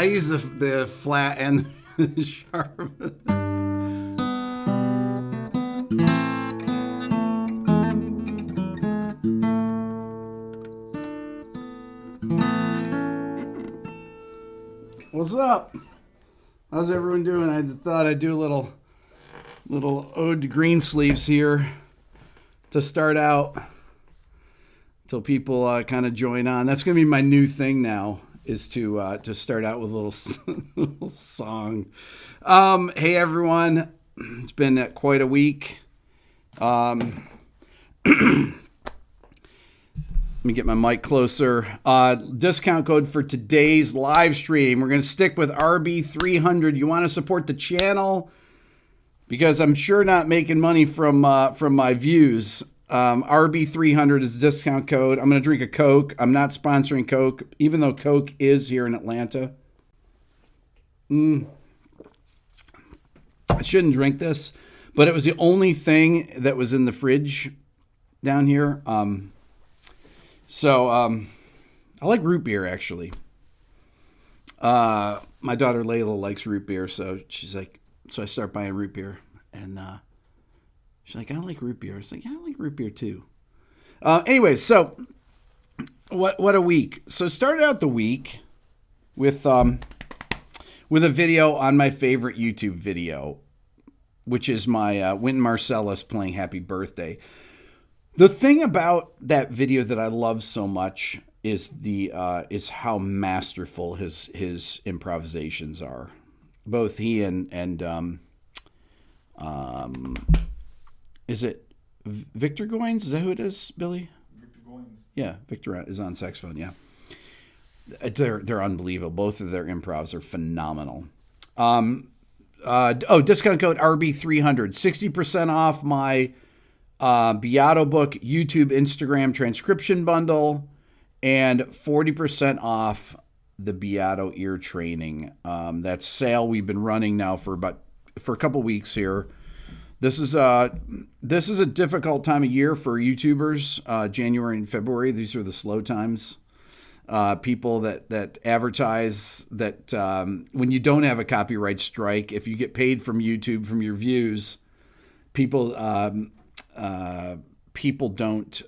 I use the flat and the sharp. What's up? How's everyone doing? I thought I'd do a little ode to Greensleeves here to start out until people kind of join on. That's going to be my new thing now, is to start out with a little song. Hey everyone, it's been quite a week. Let me get my mic closer. Discount code for today's live stream. We're going to stick with RB300. You want to support the channel? Because I'm sure not making money from my views. RB300 is the discount code. I'm going to drink a Coke. I'm not sponsoring Coke, even though Coke is here in Atlanta. I shouldn't drink this, but it was the only thing that was in the fridge down here. So I like root beer, actually. My daughter Layla likes root beer, so she's like, so I start buying root beer, and she's like, I don't like root beer. I was like, yeah, I like root beer too. Anyway, so what a week. So started out the week with a video on my favorite YouTube video, which is my Wynton Marsalis playing Happy Birthday. The thing about that video that I love so much is is how masterful his improvisations are. Both he and is it Victor Goines? Is that who it is, Billy? Victor Goines. Yeah, Victor is on saxophone. Yeah, they're unbelievable. Both of their improvs are phenomenal. Discount code RB300, 60% off my Beato book, YouTube, Instagram transcription bundle, and 40% off the Beato ear training. That sale we've been running now for a couple weeks here. This is a difficult time of year for YouTubers. January and February, these are the slow times. People that advertise that when you don't have a copyright strike, if you get paid from YouTube from your views, people don't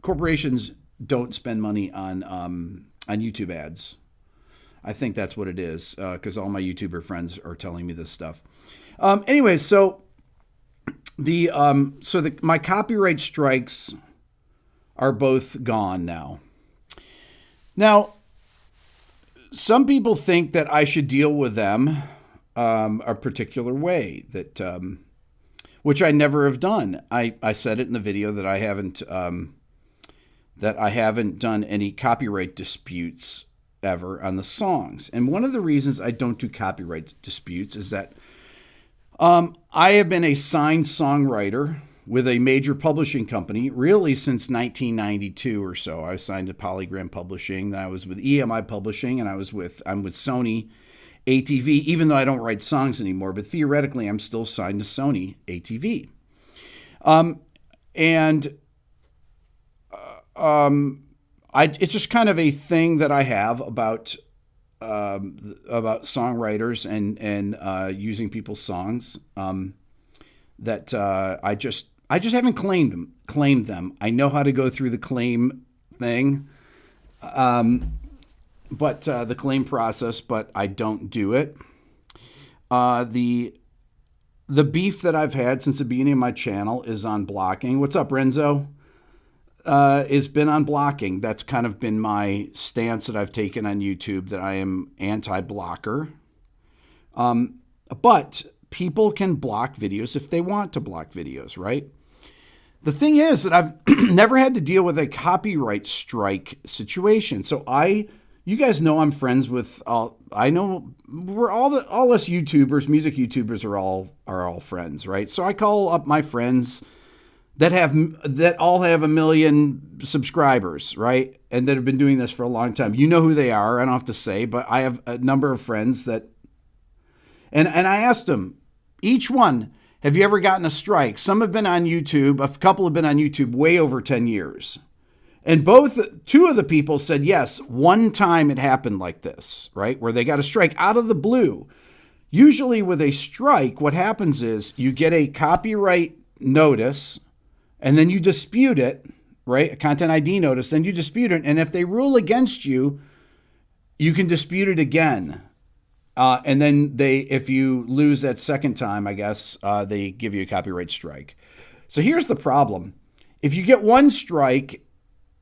corporations don't spend money on YouTube ads. I think that's what it is, because all my YouTuber friends are telling me this stuff. Anyway, so my copyright strikes are both gone now. Now, some people think that I should deal with them a particular way, that which I never have done. I said it in the video that I haven't done any copyright disputes ever on the songs. And one of the reasons I don't do copyright disputes is that I have been a signed songwriter with a major publishing company really since 1992 or so. I was signed to Polygram Publishing. I was with EMI Publishing, and I'm with Sony ATV, even though I don't write songs anymore, but theoretically I'm still signed to Sony ATV. It's just kind of a thing that I have about songwriters and using people's songs, that I just haven't claimed them. I know how to go through the claim thing, but the claim process, but I don't do it. The beef that I've had since the beginning of my channel is on blocking. What's up, Renzo? Has been on blocking. That's kind of been my stance that I've taken on YouTube, that I am anti-blocker. But people can block videos if they want to block videos, right? The thing is that I've never had to deal with a copyright strike situation. So you guys know I'm friends with I know we're all us YouTubers, music YouTubers are all friends, right? So I call up my friends that all have 1 million subscribers, right? And that have been doing this for a long time. You know who they are. I don't have to say, but I have a number of friends that, and I asked them, each one, have you ever gotten a strike? Some have been on YouTube. A couple have been on YouTube way over 10 years. And two of the people said, yes, one time it happened like this, right? Where they got a strike out of the blue. Usually with a strike, what happens is you get a copyright notice and then you dispute it, right? A content ID notice, then you dispute it. And if they rule against you, you can dispute it again. And then if you lose that second time, I guess, they give you a copyright strike. So here's the problem. If you get one strike,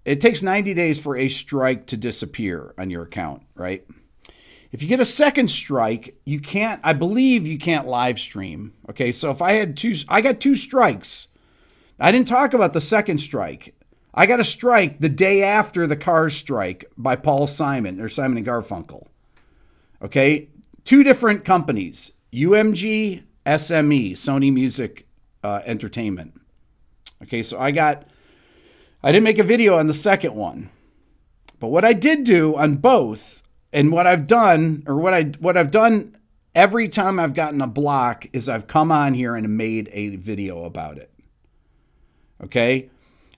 it takes 90 days for a strike to disappear on your account, right? If you get a second strike, I believe you can't live stream. Okay, so if I got two strikes. I didn't talk about the second strike. I got a strike the day after the Cars strike by Paul Simon or Simon and Garfunkel. Okay, two different companies, UMG, SME, Sony Music Entertainment. Okay, so I didn't make a video on the second one. But what I did do on both, and what I've done every time I've gotten a block is I've come on here and made a video about it. Okay?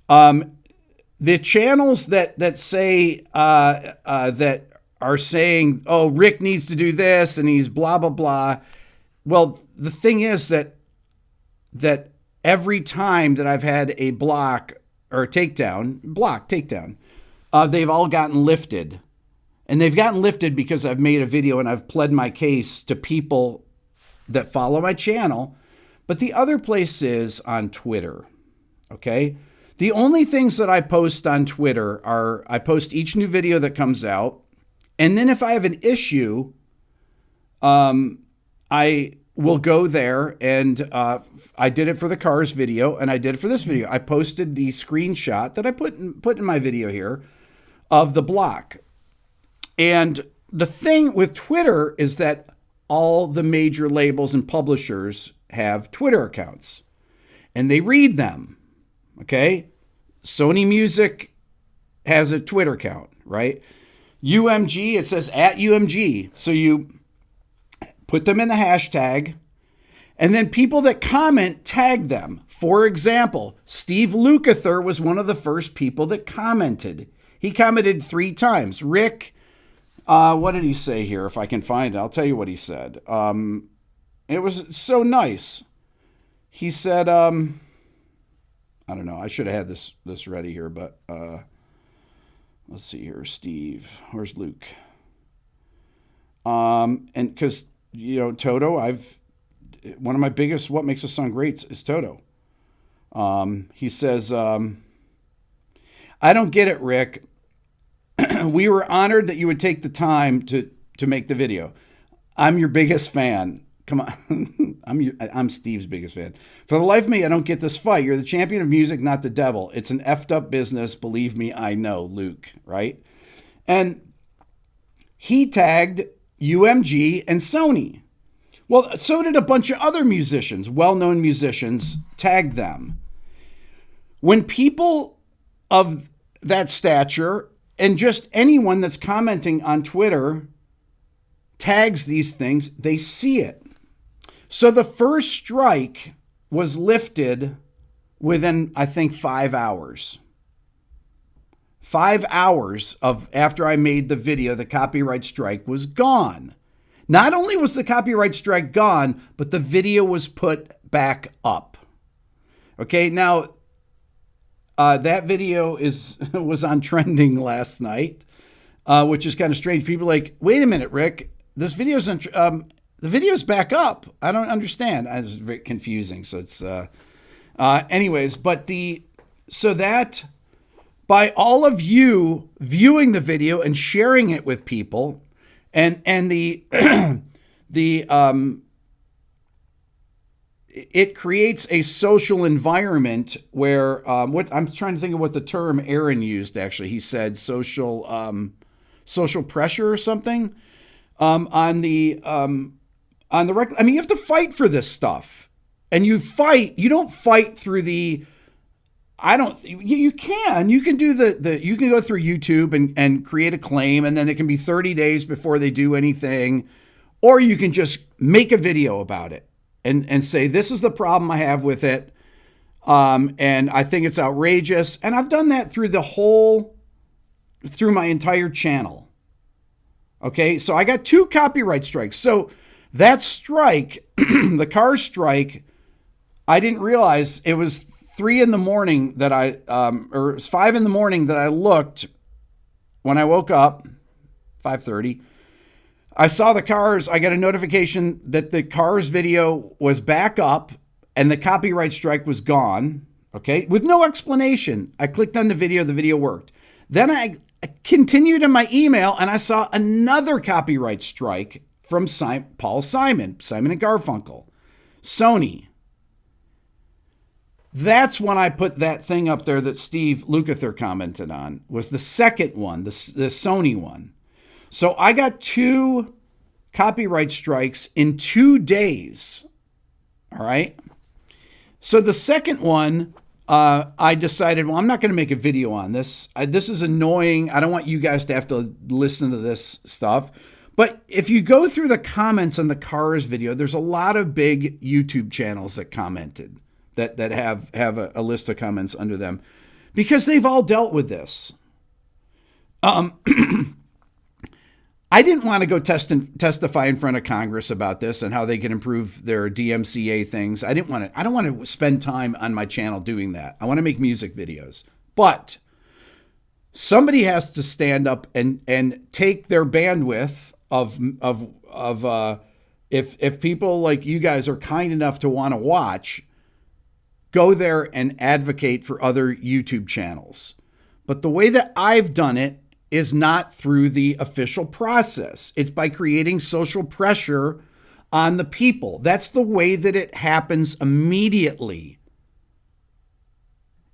The channels that say that are saying, oh, Rick needs to do this and he's blah blah blah. Well, the thing is that every time that I've had a block or a takedown, they've all gotten lifted. And they've gotten lifted because I've made a video and I've pled my case to people that follow my channel. But the other place is on Twitter. Okay? The only things that I post on Twitter are I post each new video that comes out. And then if I have an issue, I will go there and I did it for the Cars video and I did it for this video. I posted the screenshot that I put in my video here of the block. And the thing with Twitter is that all the major labels and publishers have Twitter accounts and they read them. Okay. Sony Music has a Twitter account, right? UMG, it says at UMG. So you put them in the hashtag and then people that comment tag them. For example, Steve Lukather was one of the first people that commented. He commented 3 times. Rick, what did he say here? If I can find it, I'll tell you what he said. It was so nice. He said, I don't know. I should have had this ready here, but let's see here. Steve, where's Luke? And because, Toto, one of my biggest what makes a song great is Toto. He says, I don't get it, Rick. We were honored that you would take the time to make the video. I'm your biggest fan. Come on. I'm Steve's biggest fan. For the life of me, I don't get this fight. You're the champion of music, not the devil. It's an effed up business. Believe me, I know, Luke, right? And he tagged UMG and Sony. Well, so did a bunch of other musicians, well-known musicians, tag them. When people of that stature and just anyone that's commenting on Twitter tags these things, they see it. So the first strike was lifted within, I think, 5 hours. 5 hours after I made the video, the copyright strike was gone. Not only was the copyright strike gone, but the video was put back up. Okay, now that video was on trending last night, which is kind of strange. People are like, wait a minute, Rick, this video's the video's back up. I don't understand. It's very confusing. So it's anyways, so that by all of you viewing the video and sharing it with people, and it creates a social environment where what I'm trying to think of what the term Aaron used. Actually, he said social pressure or something on the record. I mean, you have to fight for this stuff, and you don't fight through the. You can do you can go through YouTube and create a claim, and then it can be 30 days before they do anything, or you can just make a video about it and say, this is the problem I have with it. And I think it's outrageous. And I've done that through my entire channel. Okay, so I got 2 copyright strikes. So that strike, the car strike, I didn't realize it was 3 in the morning that or it was 5 in the morning that I looked when I woke up, 5:30. I saw the Cars. I got a notification that the Cars video was back up and the copyright strike was gone. Okay, with no explanation. I clicked on the video worked. Then I continued in my email and I saw another copyright strike from Paul Simon and Garfunkel, Sony. That's when I put that thing up there that Steve Lukather commented on, was the second one, the Sony one. So I got 2 copyright strikes in 2 days. All right. So the second one, I decided, well, I'm not going to make a video on this. This is annoying. I don't want you guys to have to listen to this stuff. But if you go through the comments on the Cars video, there's a lot of big YouTube channels that commented that have a list of comments under them because they've all dealt with this. I didn't want to go testify in front of Congress about this and how they can improve their DMCA things. I don't want to spend time on my channel doing that. I want to make music videos. But somebody has to stand up and take their bandwidth if people like you guys are kind enough to want to watch, go there and advocate for other YouTube channels. But the way that I've done it is not through the official process. It's by creating social pressure on the people. That's the way that it happens immediately.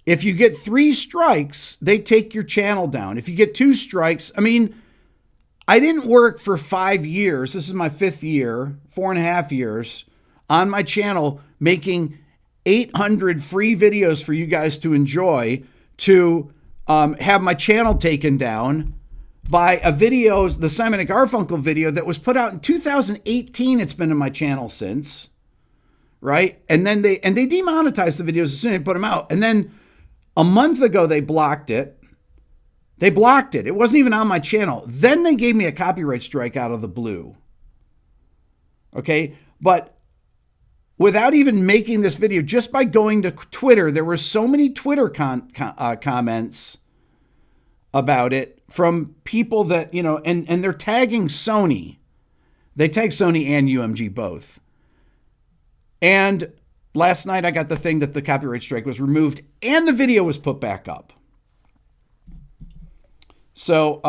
If you get 3 strikes, they take your channel down. If you get 2 strikes, I didn't work for 5 years. This is my 5th year, 4.5 years on my channel, making 800 free videos for you guys to enjoy, to have my channel taken down by a video, the Simon & Garfunkel video that was put out in 2018. It's been on my channel since, right? And then they demonetized the videos as soon as they put them out. And then a month ago, they blocked it. They blocked it. It wasn't even on my channel. Then they gave me a copyright strike out of the blue. Okay, but without even making this video, just by going to Twitter, there were so many Twitter comments about it from people that, and they're tagging Sony. They tag Sony and UMG both. And last night I got the thing that the copyright strike was removed and the video was put back up. So,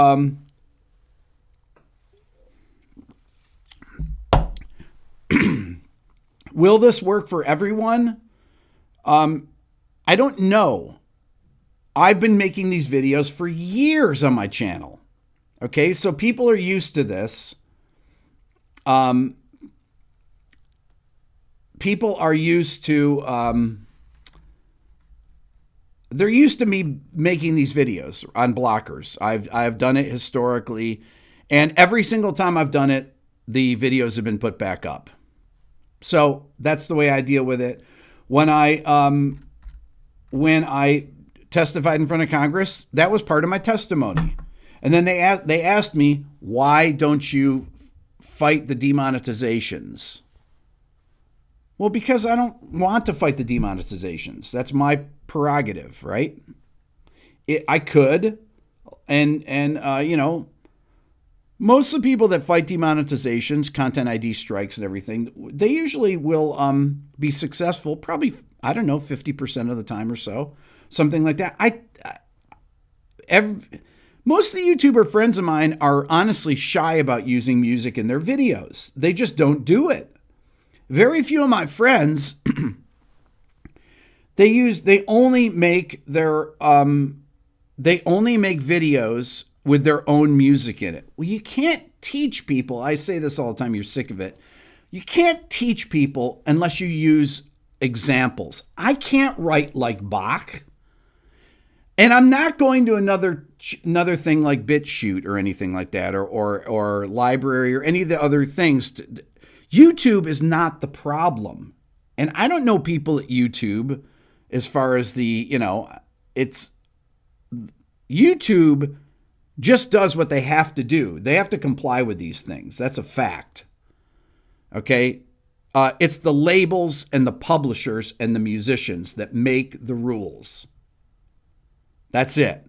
will this work for everyone? I don't know. I've been making these videos for years on my channel. Okay, so people are used to this. People are used to, they're used to me making these videos on blockers. I've done it historically, and every single time I've done it, the videos have been put back up. So that's the way I deal with it. When I testified in front of Congress, that was part of my testimony. And then they asked me, why don't you fight the demonetizations? Well, because I don't want to fight the demonetizations. That's my prerogative, right? I could, and most of the people that fight demonetizations, content ID strikes and everything, they usually will be successful, probably, 50% of the time or so, something like that. Most of the YouTuber friends of mine are honestly shy about using music in their videos. They just don't do it. Very few of my friends, they only make videos with their own music in it. Well, you can't teach people. I say this all the time. You're sick of it. You can't teach people unless you use examples. I can't write like Bach, and I'm not going to another thing like BitChute or anything like that, or Library or any of the other things. YouTube is not the problem, and I don't know people at YouTube as far as it's YouTube just does what they have to do. They have to comply with these things. That's a fact. Okay? It's the labels and the publishers and the musicians that make the rules. That's it.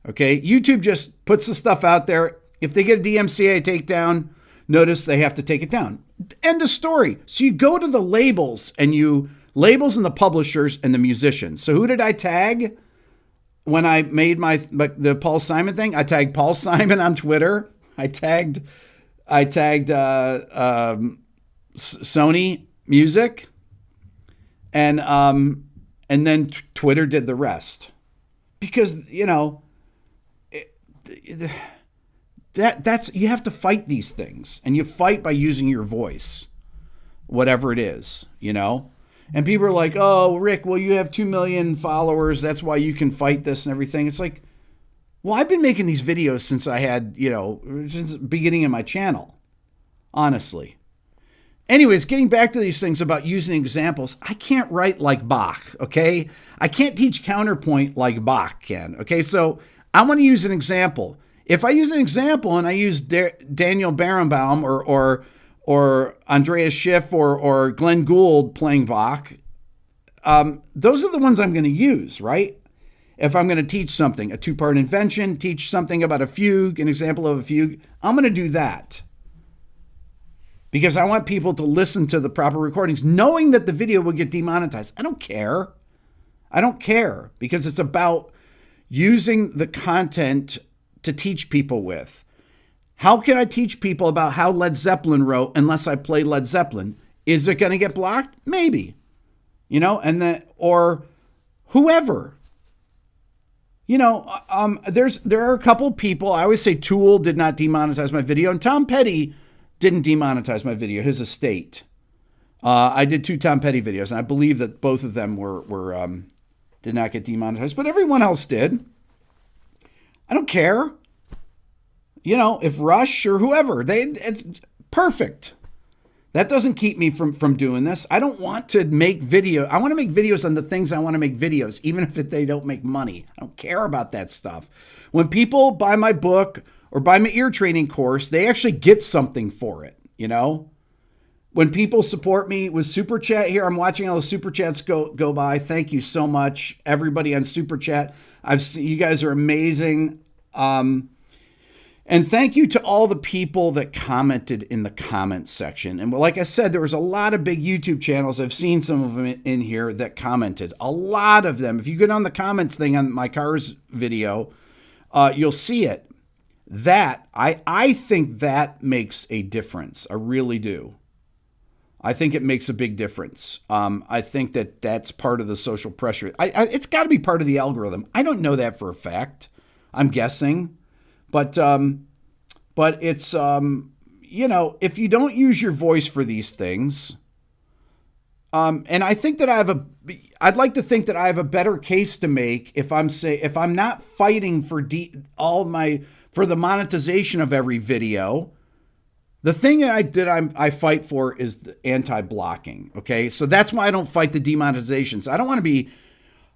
Okay? YouTube just puts the stuff out there. If they get a DMCA takedown, notice they have to take it down. End of story. So you go to the labels and the publishers and the musicians. So who did I tag when I made the Paul Simon thing? I tagged Paul Simon on Twitter. I tagged Sony Music, and then Twitter did the rest, because that's you have to fight these things, and you fight by using your voice, whatever it is, And people are like, "Oh, Rick, well, you have 2 million followers. That's why you can fight this and everything." It's like, well, I've been making these videos since I had, since the beginning of my channel, honestly. Anyways, getting back to these things about using examples, I can't write like Bach, okay? I can't teach counterpoint like Bach can, okay? So I want to use an example. If I use an example and I use Daniel Barenbaum or Andreas Schiff or Glenn Gould playing Bach, those are the ones I'm going to use, right? If I'm going to teach something, a 2-part invention, teach something about a fugue, an example of a fugue, I'm going to do that. Because I want people to listen to the proper recordings, knowing that the video will get demonetized. I don't care. Because it's about using the content to teach people with. How can I teach people about how Led Zeppelin wrote unless I play Led Zeppelin? Is it going to get blocked? Maybe. Or whoever. There are a couple people. I always say Tool did not demonetize my video, and Tom Petty didn't demonetize my video, his estate. I did 2 Tom Petty videos, and I believe that both of them did not get demonetized, but everyone else did. I don't care. If Rush or whoever, it's perfect. That doesn't keep me from doing this. I don't want to make video. I want to make videos on the things I want to make videos, even if they don't make money. I don't care about that stuff. When people buy my book or buy my ear training course, they actually get something for it, When people support me with Super Chat here, I'm watching all the Super Chats go by. Thank you so much, everybody on Super Chat. You guys are amazing. And thank you to all the people that commented in the comments section. And like I said, there was a lot of big YouTube channels. I've seen some of them in here that commented. A lot of them. If you go down the comments thing on my Cars video, you'll see it. I think that makes a difference. I really do. I think it makes a big difference. I think that's part of the social pressure. It's got to be part of the algorithm. I don't know that for a fact. I'm guessing. But it's, if you don't use your voice for these things, and I think that I'd like to think that I have a better case to make if I'm not fighting for the monetization of every video. The thing that I fight for is the anti-blocking. Okay. So that's why I don't fight the demonetizations. I don't want to be,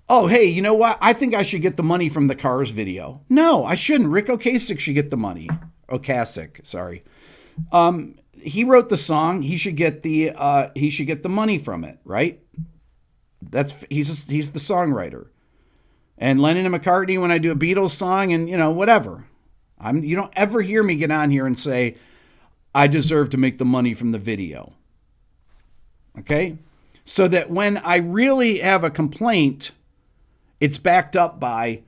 oh, hey, you know what? I think I should get the money from the Cars video. No, I shouldn't. Rick Ocasek should get the money. Ocasek, sorry. He wrote the song. He should get the money from it, right? He's the songwriter. And Lennon and McCartney, when I do a Beatles song and whatever, you don't ever hear me get on here and say I deserve to make the money from the video. Okay? So that when I really have a complaint, it's backed up by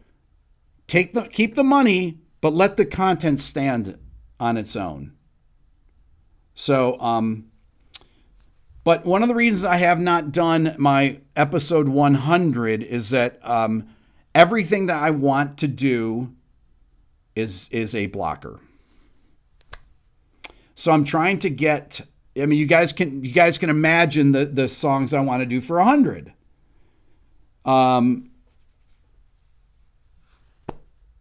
keep the money, but let the content stand on its own. So, but one of the reasons I have not done my episode 100 is that everything that I want to do is a blocker. So I'm trying to get. I mean, you guys can imagine the songs I want to do for 100.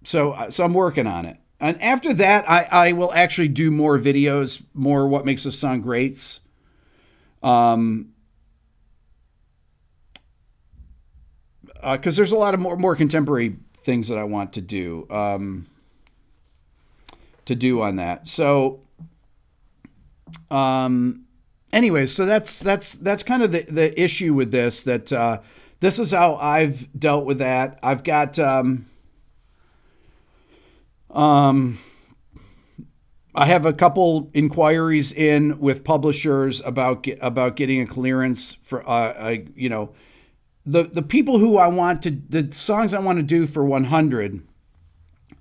So I'm working on it. And after that, I will actually do more videos, more what makes a song greats. because there's a lot of more contemporary things that I want to do on that. So, anyway, so that's kind of the issue with this. That this is how I've dealt with that. I've got I have a couple inquiries in with publishers about getting a clearance for the people who I want to, the songs I want to do for 100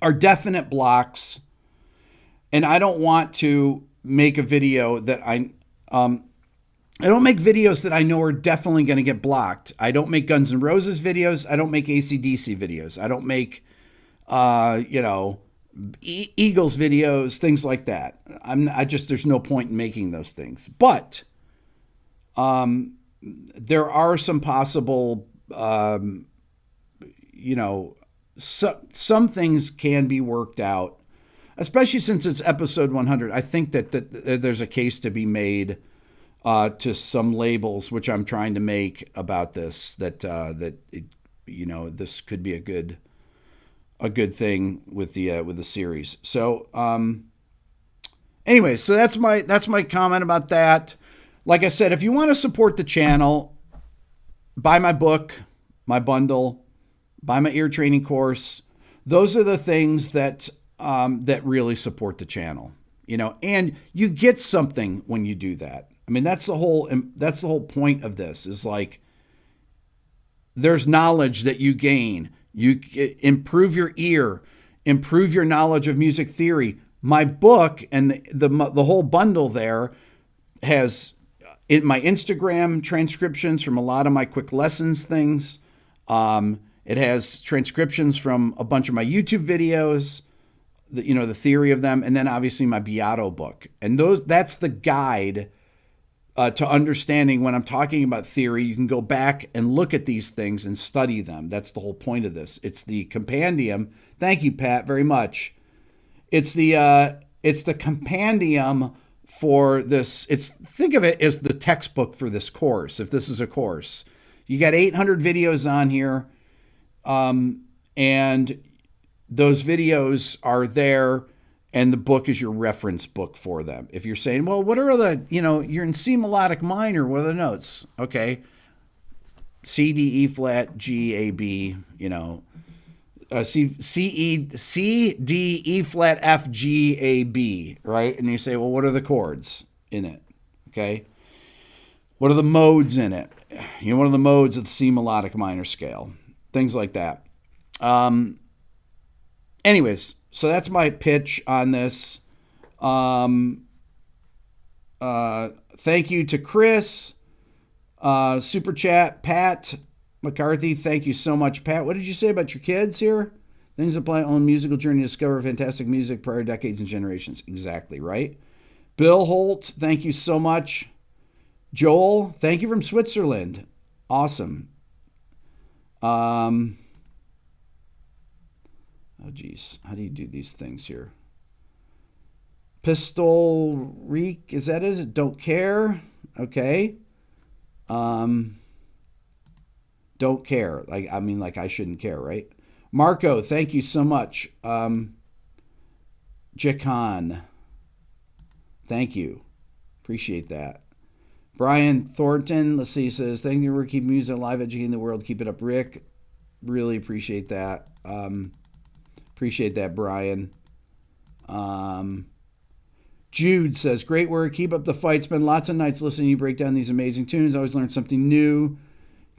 are definite blocks, and I don't want to make a video that I don't make videos that I know are definitely going to get blocked. I don't make Guns N' Roses videos. I don't make AC/DC videos. I don't make Eagles videos, things like that. There's no point in making those things. But there are some possible, some things can be worked out, especially since it's episode 100. I think that there's a case to be made to some labels, which I'm trying to make about this, that this could be a good thing with the series. So, anyway, so that's my comment about that. Like I said, if you want to support the channel, buy my book, my bundle, buy my ear training course. Those are the things that really support the channel, and you get something when you do that. I mean, that's the whole point of this, is like, there's knowledge that you gain. You improve your ear, improve your knowledge of music theory. My book and the whole bundle there has in my Instagram transcriptions from a lot of my quick lessons things. It has transcriptions from a bunch of my YouTube videos, the theory of them, and then obviously my Beato book. And that's the guide to understanding when I'm talking about theory. You can go back and look at these things and study them. That's the whole point of this. It's the compendium. Thank you, Pat, very much. It's the compendium for this. Think of it as the textbook for this course. If this is a course, you got 800 videos on here, and those videos are there. And the book is your reference book for them. If you're saying, well, what are you're in C melodic minor, what are the notes? Okay. C, D, E flat, G, A, B, C, D, E flat, F, G, A, B, right? And you say, well, what are the chords in it? Okay. What are the modes in it? What are the modes of the C melodic minor scale? Things like that. Anyways, so that's my pitch on this. Thank you to Chris. Super chat, Pat McCarthy. Thank you so much, Pat. What did you say about your kids here? Things apply on musical journey to discover fantastic music prior decades and generations. Exactly right. Bill Holt, thank you so much. Joel, thank you from Switzerland. Awesome. Oh, geez. How do you do these things here? Pistol Reek, is that it? Don't care. Okay. Don't care. Like I shouldn't care, right? Marco, thank you so much. Jacan, thank you. Appreciate that. Brian Thornton, let's see, says, thank you for keeping music alive, educating the world. Keep it up, Rick. Really appreciate that. Appreciate that, Brian. Jude says, great work. Keep up the fight. Spend lots of nights listening to you break down these amazing tunes. Always learn something new.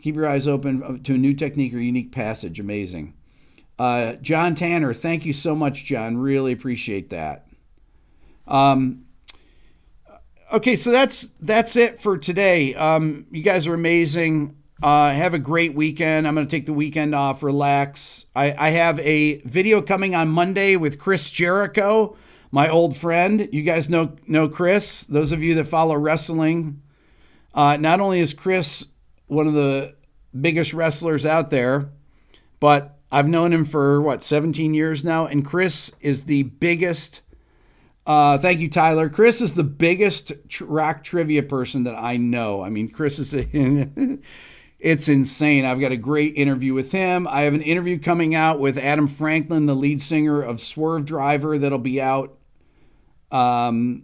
Keep your eyes open to a new technique or unique passage. Amazing. John Tanner, thank you so much, John. Really appreciate that. Okay, so that's it for today. You guys are amazing. Have a great weekend. I'm going to take the weekend off, relax. I have a video coming on Monday with Chris Jericho, my old friend. You guys know Chris. Those of you that follow wrestling. Not only is Chris one of the biggest wrestlers out there, but I've known him for 17 years now. And Chris is the biggest. Thank you, Tyler. Chris is the biggest rock trivia person that I know. I mean, Chris is It's insane. I've got a great interview with him. I have an interview coming out with Adam Franklin, the lead singer of Swerve Driver, that'll be out. And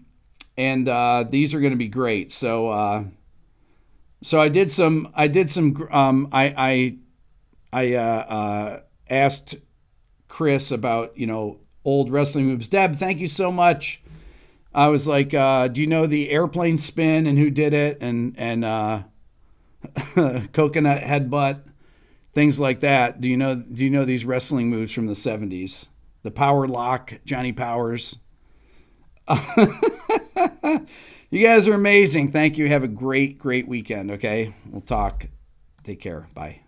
these are going to be great. So I asked Chris about, old wrestling moves. Deb, thank you so much. I was like, do you know the airplane spin and who did it? And coconut headbutt, things like that. Do you know these wrestling moves from the 70s? The power lock, Johnny Powers. You guys are amazing. Thank you. Have a great weekend. Okay. We'll talk. Take care. Bye.